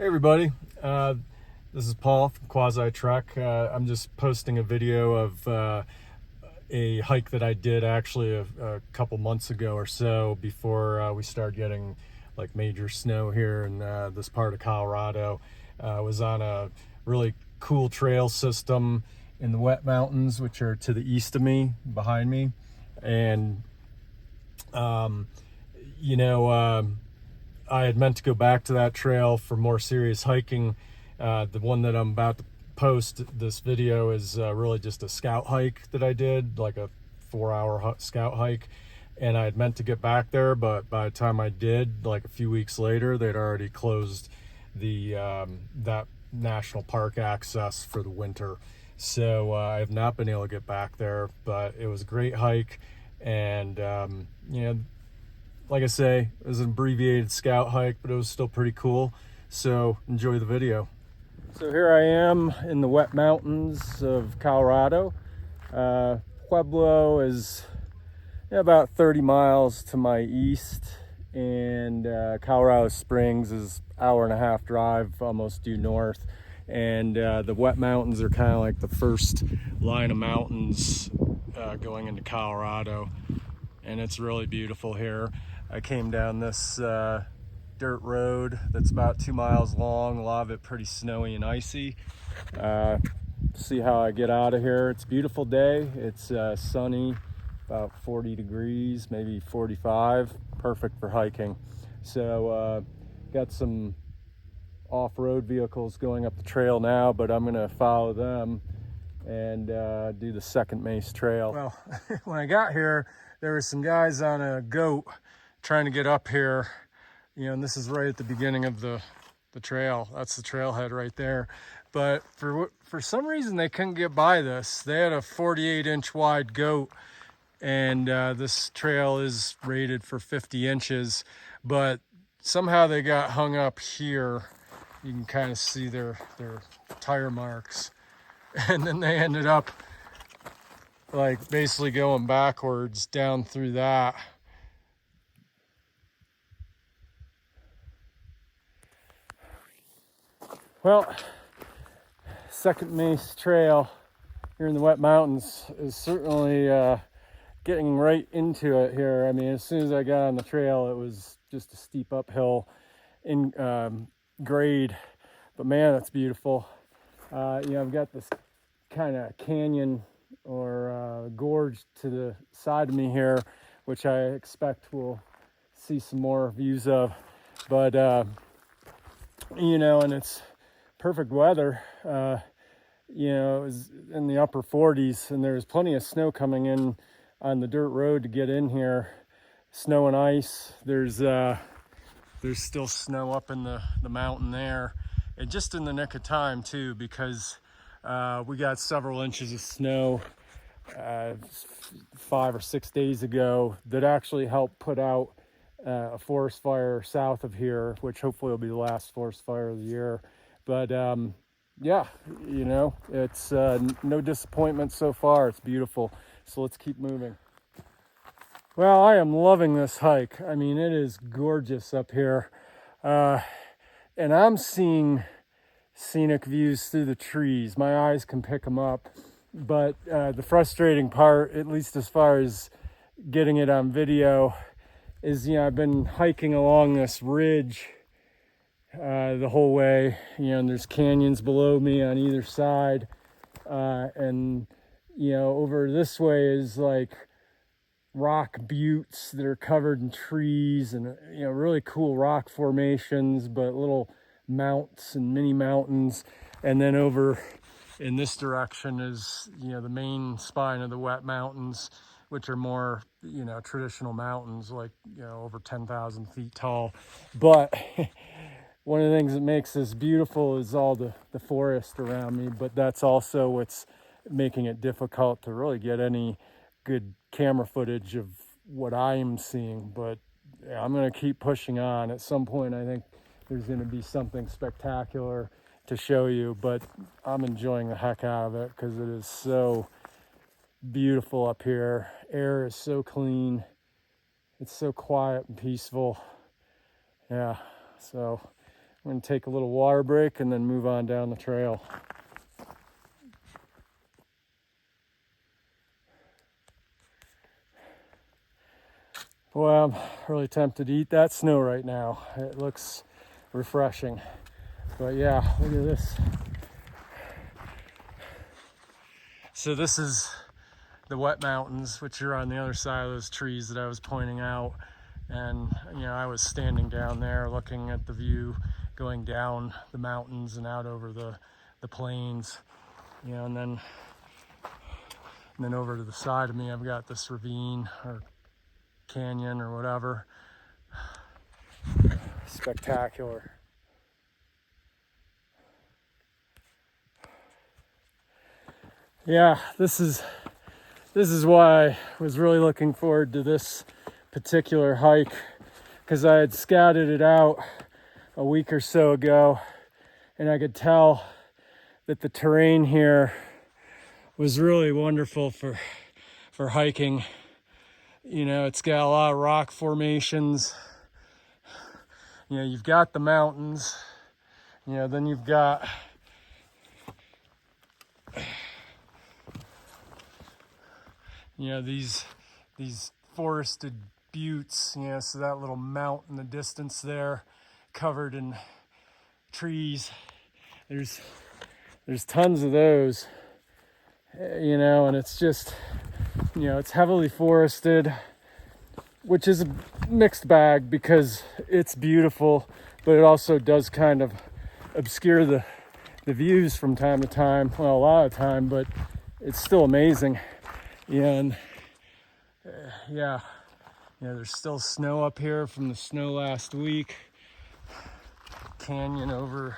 Hey everybody, this is Paul from Quasi Trek. I'm just posting a video of a hike that I did actually a couple months ago or so before we started getting like major snow here in this part of Colorado. I was on a really cool trail system in the wet mountains, which are to the east of me, behind me, and you know, I had meant to go back to that trail for more serious hiking. The one that I'm about to post this video is really just a scout hike that I did, like a 4-hour scout hike. And I had meant to get back there, but by the time I did, like a few weeks later, they'd already closed the that national park access for the winter. So I have not been able to get back there, but it was a great hike. And you know, like I say, it was an abbreviated scout hike, but it was still pretty cool. So enjoy the video. So here I am in the wet mountains of Colorado. Pueblo is about 30 miles to my east, and Colorado Springs is hour-and-a-half drive, almost due north. And the wet mountains are kind of like the first line of mountains going into Colorado. And it's really beautiful here. I came down this dirt road that's about 2 miles long, a lot of it pretty snowy and icy. See how I get out of here. It's a beautiful day. It's sunny, about 40 degrees, maybe 45, perfect for hiking. So got some off-road vehicles going up the trail now, but I'm gonna follow them and do the Second Mace Trail. Well, when I got here, there were some guys on a goat trying to get up here, you know, and this is right at the beginning of the trail. That's the trailhead right there. But for some reason, they couldn't get by this. They had a 48-inch wide goat, and this trail is rated for 50 inches, but somehow they got hung up here. You can kind of see their tire marks. And then they ended up like basically going backwards down through that. Well, Second Mace Trail here in the wet mountains is certainly getting right into it here. I mean, as soon as I got on the trail, it was just a steep uphill in grade, but man, that's beautiful. You know, I've got this kind of canyon or gorge to the side of me here, which I expect we'll see some more views of. But you know, and it's perfect weather. You know, it was in the upper 40s, and there's plenty of snow coming in on the dirt road to get in here. Snow and ice. There's still snow up in the mountain there, and just in the nick of time too, because we got several inches of snow 5 or 6 days ago that actually helped put out a forest fire south of here, which hopefully will be the last forest fire of the year. But yeah, you know, it's no disappointment so far. It's beautiful. So let's keep moving. Well, I am loving this hike. I mean, it is gorgeous up here. And I'm seeing scenic views through the trees. My eyes can pick them up. But the frustrating part, at least as far as getting it on video, is, you know, I've been hiking along this ridge the whole way, you know, and there's canyons below me on either side. And, you know, over this way is like rock buttes that are covered in trees and, you know, really cool rock formations, but little mounts and mini mountains. And then over in this direction is, you know, the main spine of the wet mountains, which are more, you know, traditional mountains, like, you know, over 10,000 feet tall. But one of the things that makes this beautiful is all the forest around me, but that's also what's making it difficult to really get any good camera footage of what I am seeing. But yeah, I'm going to keep pushing on. At some point, I think there's going to be something spectacular to show you, but I'm enjoying the heck out of it because it is so beautiful up here. Air is so clean. It's so quiet and peaceful. Yeah, so I'm going to take a little water break and then move on down the trail. Boy, I'm really tempted to eat that snow right now. It looks refreshing. But yeah, look at this. So this is the wet mountains, which are on the other side of those trees that I was pointing out. And I was standing down there looking at the view going down the mountains and out over the plains, and then over to the side of me I've got this ravine or canyon or whatever. Spectacular. Yeah, this is why I was really looking forward to this particular hike, because I had scouted it out a week or so ago, and I could tell that the terrain here was really wonderful for hiking. It's got a lot of rock formations. You've got the mountains. Then you've got these forested buttes. So that little mount in the distance there, covered in trees. There's tons of those. And it's just, it's heavily forested, which is a mixed bag because it's beautiful, but it also does kind of obscure the views from time to time. Well, a lot of time, but it's still amazing. And there's still snow up here from the snow last week. Canyon over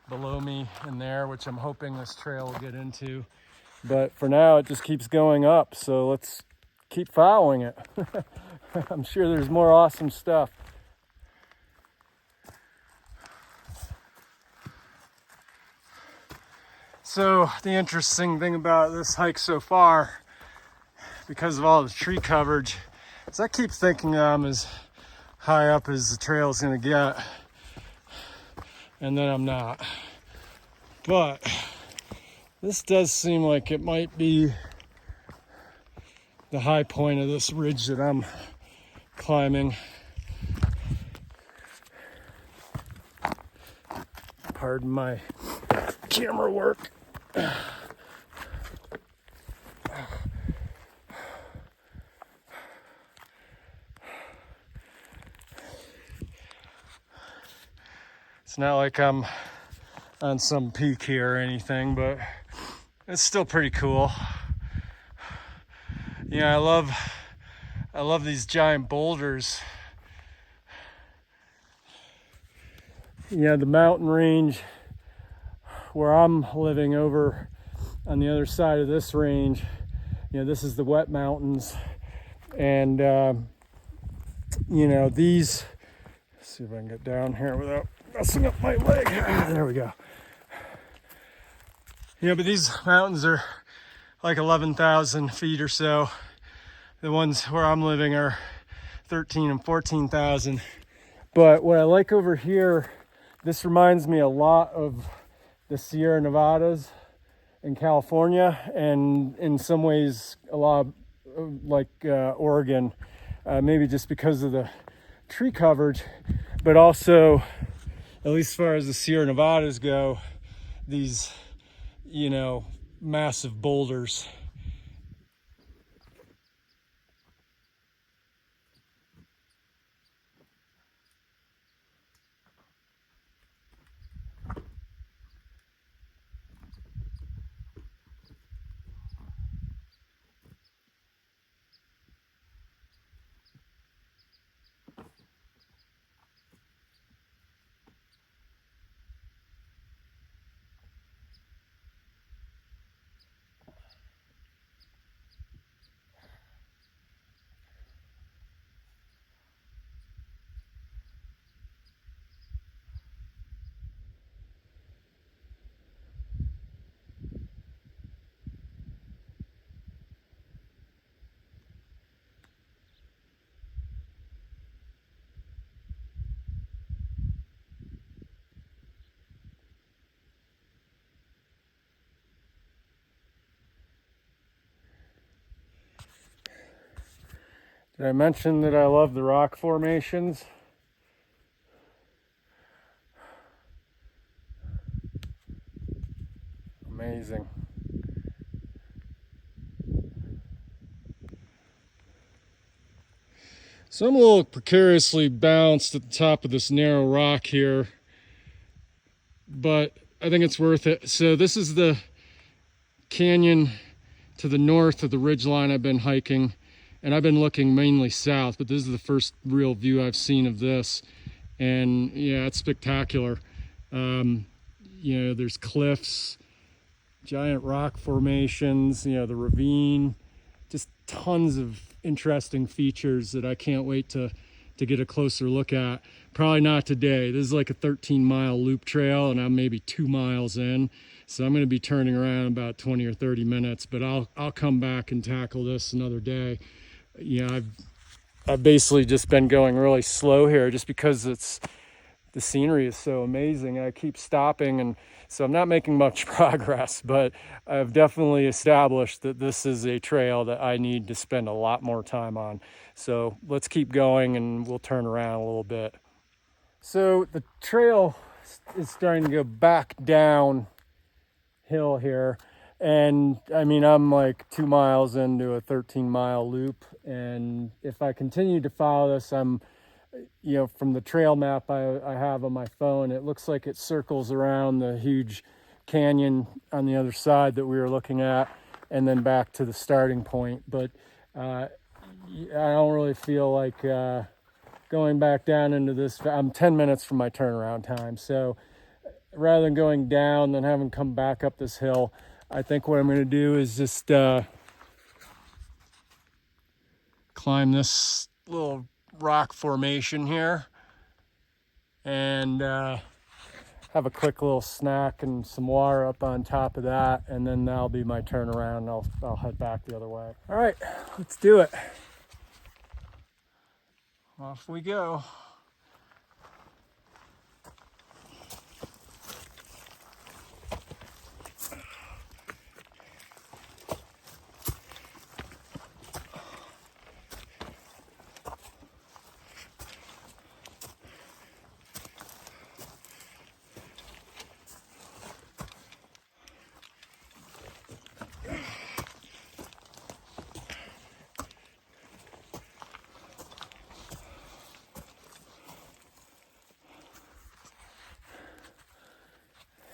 below me in there, which I'm hoping this trail will get into. But for now, it just keeps going up. So let's keep following it. I'm sure there's more awesome stuff. So the interesting thing about this hike so far, because of all the tree coverage, is I keep thinking I'm as high up as the trail is going to get, and then I'm not. But this does seem like it might be the high point of this ridge that I'm climbing. Pardon my camera work. It's not like I'm on some peak here or anything, but it's still pretty cool. I love these giant boulders. The mountain range where I'm living over on the other side of this range, this is the wet mountains. And, these, let's see if I can get down here without messing up my leg. There we go. But these mountains are like 11,000 feet or so. The ones where I'm living are 13 and 14,000. But what I like over here, this reminds me a lot of the Sierra Nevadas in California, and in some ways a lot like Oregon, maybe just because of the tree coverage, but also, at least as far as the Sierra Nevadas go, these, massive boulders. Did I mention that I love the rock formations? Amazing. So I'm a little precariously balanced at the top of this narrow rock here, but I think it's worth it. So this is the canyon to the north of the ridgeline I've been hiking, and I've been looking mainly south, but this is the first real view I've seen of this. And yeah, it's spectacular. There's cliffs, giant rock formations, the ravine, just tons of interesting features that I can't wait to get a closer look at. Probably not today. This is like a 13-mile loop trail, and I'm maybe 2 miles in. So I'm going to be turning around in about 20 or 30 minutes, but I'll come back and tackle this another day. I've basically just been going really slow here just because the scenery is so amazing. I keep stopping, and so I'm not making much progress, but I've definitely established that this is a trail that I need to spend a lot more time on. So let's keep going and we'll turn around a little bit. So the trail is starting to go back down hill here. And I mean, I'm like 2 miles into a 13-mile loop. And if I continue to follow this, I'm from the trail map I have on my phone, it looks like it circles around the huge canyon on the other side that we were looking at, and then back to the starting point. But I don't really feel like going back down into this. I'm 10 minutes from my turnaround time, so rather than going down and having come back up this hill, I think what I'm going to do is just climb this little rock formation here and have a quick little snack and some water up on top of that, and then that'll be my turnaround. I'll head back the other way. All right, let's do it. Off we go.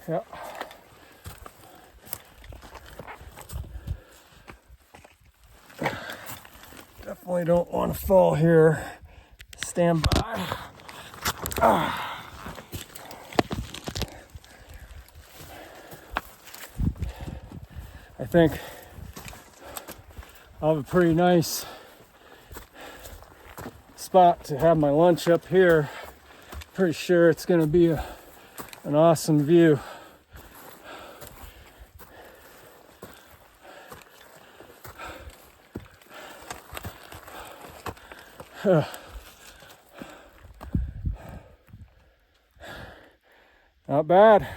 Yep. Definitely don't want to fall here. Stand by. I think I'll have a pretty nice spot to have my lunch up here. Pretty sure it's going to be an awesome view. Not bad.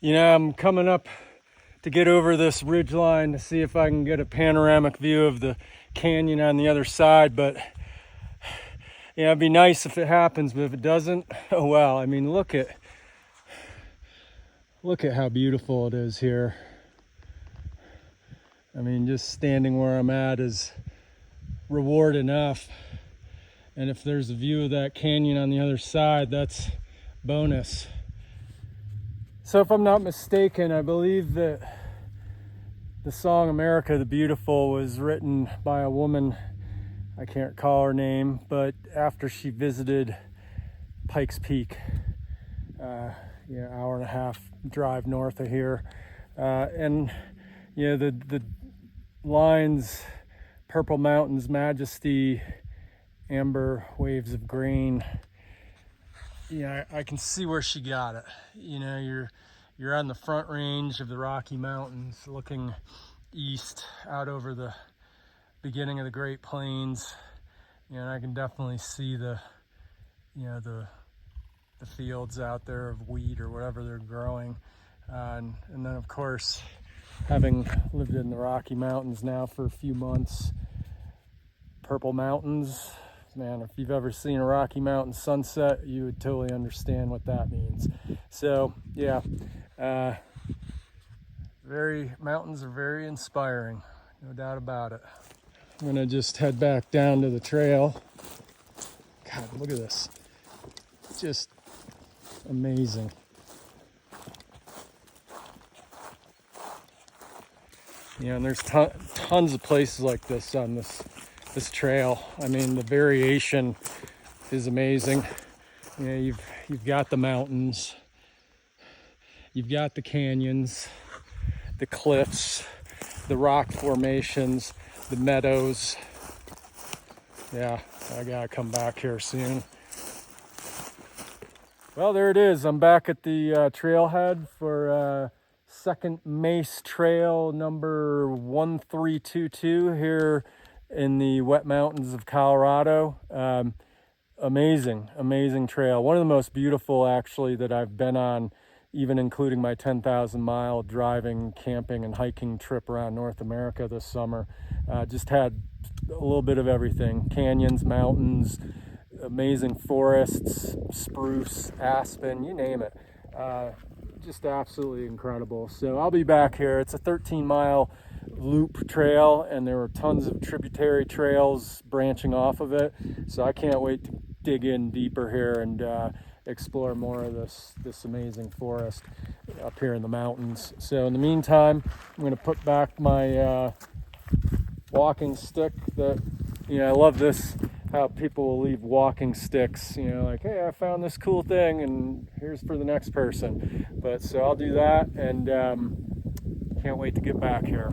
I'm coming up to get over this ridge line to see if I can get a panoramic view of the canyon on the other side, but it'd be nice if it happens, but if it doesn't, oh well. I mean, look at how beautiful it is here. I mean, just standing where I'm at is reward enough. And if there's a view of that canyon on the other side, that's bonus. So if I'm not mistaken, I believe that the song America the Beautiful was written by a woman, I can't recall her name, but after she visited Pikes Peak, hour and a half drive north of here. And the lines, Purple Mountains Majesty, Amber Waves of Grain, I can see where she got it. You're on the front range of the Rocky Mountains looking east out over the beginning of the Great Plains. And I can definitely see the the fields out there of wheat or whatever they're growing. And then of course, having lived in the Rocky Mountains now for a few months, Purple Mountains, man, if you've ever seen a Rocky Mountain sunset, you would totally understand what that means. So yeah, mountains are very inspiring, no doubt about it. I'm gonna just head back down to the trail. God, look at this, just amazing. Yeah, and there's tons of places like this on this trail. I mean, the variation is amazing. You know, you've got the mountains, you've got the canyons, the cliffs, the rock formations, the meadows. Yeah, I gotta come back here soon. Well, there it is. I'm back at the trailhead for Second Mace Trail number 1322 here in the wet mountains of Colorado. Amazing trail. One of the most beautiful actually that I've been on, even including my 10,000 mile driving, camping, and hiking trip around North America this summer. Just had a little bit of everything: canyons, mountains, amazing forests, spruce, aspen, you name it. Just absolutely incredible. So I'll be back here. It's a 13-mile loop trail, and there were tons of tributary trails branching off of it. So I can't wait to dig in deeper here and explore more of this amazing forest up here in the mountains. So in the meantime, I'm going to put back my walking stick. That, you know, I love this, how people will leave walking sticks, you know, like, hey, I found this cool thing and here's for the next person. But so I'll do that, and can't wait to get back here.